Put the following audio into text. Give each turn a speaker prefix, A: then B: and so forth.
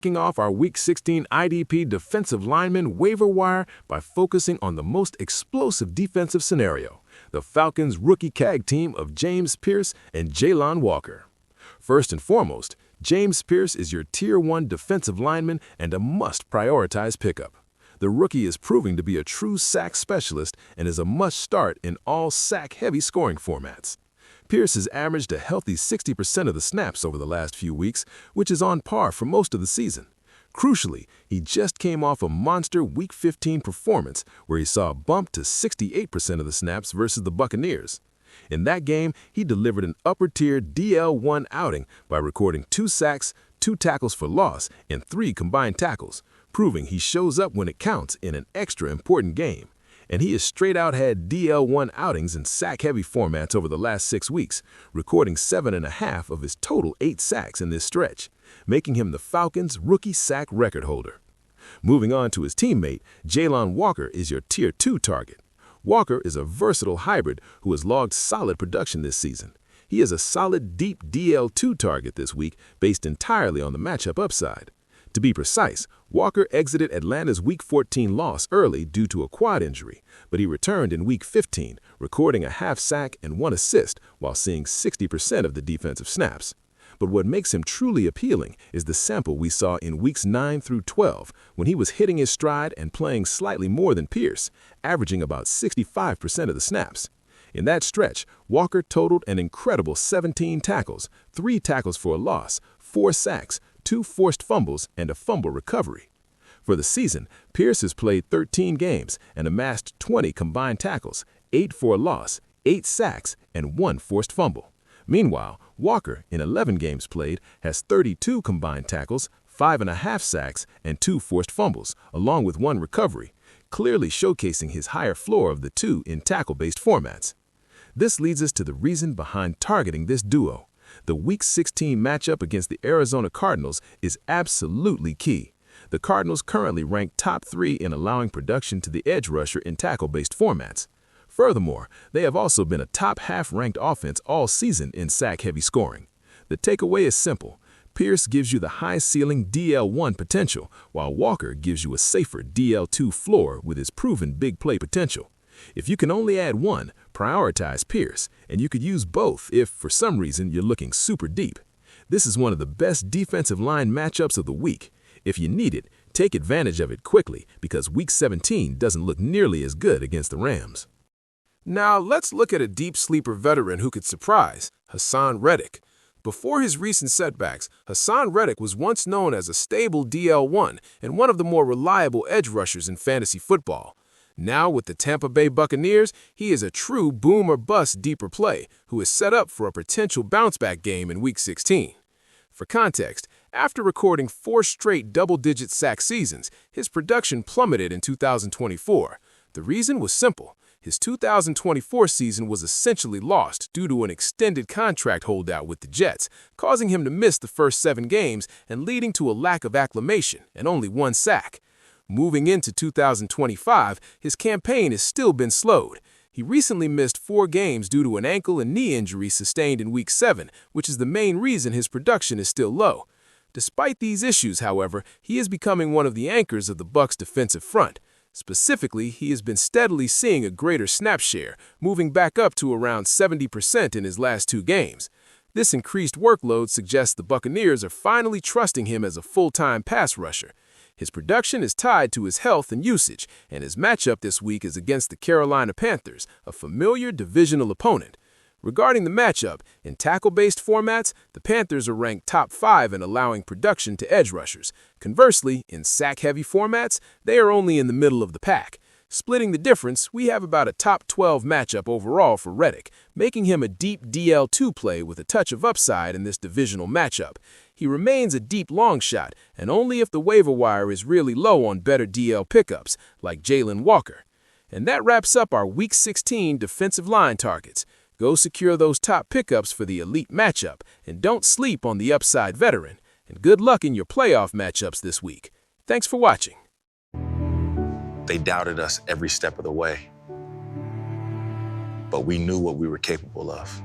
A: Kicking off our Week 16 IDP defensive lineman waiver wire by focusing on the most explosive defensive scenario, the Falcons rookie tag team of James Pierce and Jaylon Walker. First and foremost, James Pierce is your Tier 1 defensive lineman and a must-prioritize pickup. The rookie is proving to be a true sack specialist and is a must-start in all sack-heavy scoring formats. Pierce has averaged a healthy 60% of the snaps over the last few weeks, which is on par for most of the season. Crucially, he just came off a monster Week 15 performance where he saw a bump to 68% of the snaps versus the Buccaneers. In that game, he delivered an upper-tier DL1 outing by recording 2 sacks, 2 tackles for loss, and 3 combined tackles, proving he shows up when it counts in an extra important game. And he has straight-out had DL1 outings in sack-heavy formats over the last 6 weeks, recording 7.5 of his total 8 sacks in this stretch, making him the Falcons' rookie sack record holder. Moving on to his teammate, Jaylon Walker is your Tier 2 target. Walker is a versatile hybrid who has logged solid production this season. He is a solid deep DL2 target this week based entirely on the matchup upside. To be precise, Walker exited Atlanta's Week 14 loss early due to a quad injury, but he returned in Week 15, recording a half sack and 1 assist while seeing 60% of the defensive snaps. But what makes him truly appealing is the sample we saw in Weeks 9 through 12, when he was hitting his stride and playing slightly more than Pierce, averaging about 65% of the snaps. In that stretch, Walker totaled an incredible 17 tackles, 3 tackles for a loss, 4 sacks, 2 forced fumbles, and a fumble recovery. For the season, Pierce has played 13 games and amassed 20 combined tackles, 8 for a loss, 8 sacks, and 1 forced fumble. Meanwhile, Walker, in 11 games played, has 32 combined tackles, 5.5 sacks, and 2 forced fumbles, along with 1 recovery, clearly showcasing his higher floor of the 2 in tackle-based formats. This leads us to the reason behind targeting this duo. The Week 16 matchup against the Arizona Cardinals is absolutely key. The Cardinals currently rank top 3 in allowing production to the edge rusher in tackle-based formats. Furthermore, they have also been a top half-ranked offense all season in sack-heavy scoring. The takeaway is simple. Pierce gives you the high-ceiling DL1 potential, while Walker gives you a safer DL2 floor with his proven big play potential. If you can only add one, prioritize Pierce, and you could use both if, for some reason, you're looking super deep. This is one of the best defensive line matchups of the week. If you need it, take advantage of it quickly because Week 17 doesn't look nearly as good against the Rams.
B: Now, let's look at a deep sleeper veteran who could surprise, Hassan Reddick. Before his recent setbacks, Hassan Reddick was once known as a stable DL1 and one of the more reliable edge rushers in fantasy football. Now, with the Tampa Bay Buccaneers, he is a true boom-or-bust deeper play who is set up for a potential bounce-back game in Week 16. For context, after recording 4 straight double-digit sack seasons, his production plummeted in 2024. The reason was simple. His 2024 season was essentially lost due to an extended contract holdout with the Jets, causing him to miss the first 7 games and leading to a lack of acclimation and only 1 sack. Moving into 2025, his campaign has still been slowed. He recently missed 4 games due to an ankle and knee injury sustained in Week 7, which is the main reason his production is still low. Despite these issues, however, he is becoming one of the anchors of the Bucs' defensive front. Specifically, he has been steadily seeing a greater snap share, moving back up to around 70% in his last 2 games. This increased workload suggests the Buccaneers are finally trusting him as a full-time pass rusher. His production is tied to his health and usage, and his matchup this week is against the Carolina Panthers, a familiar divisional opponent. Regarding the matchup, in tackle-based formats, the Panthers are ranked top 5 in allowing production to edge rushers. Conversely, in sack-heavy formats, they are only in the middle of the pack. Splitting the difference, we have about a top 12 matchup overall for Reddick, making him a deep DL2 play with a touch of upside in this divisional matchup. He remains a deep long shot, and only if the waiver wire is really low on better DL pickups, like Jaylon Walker. And that wraps up our Week 16 defensive line targets. Go secure those top pickups for the elite matchup, and don't sleep on the upside veteran. And good luck in your playoff matchups this week. Thanks for watching.
C: They doubted us every step of the way, but we knew what we were capable of.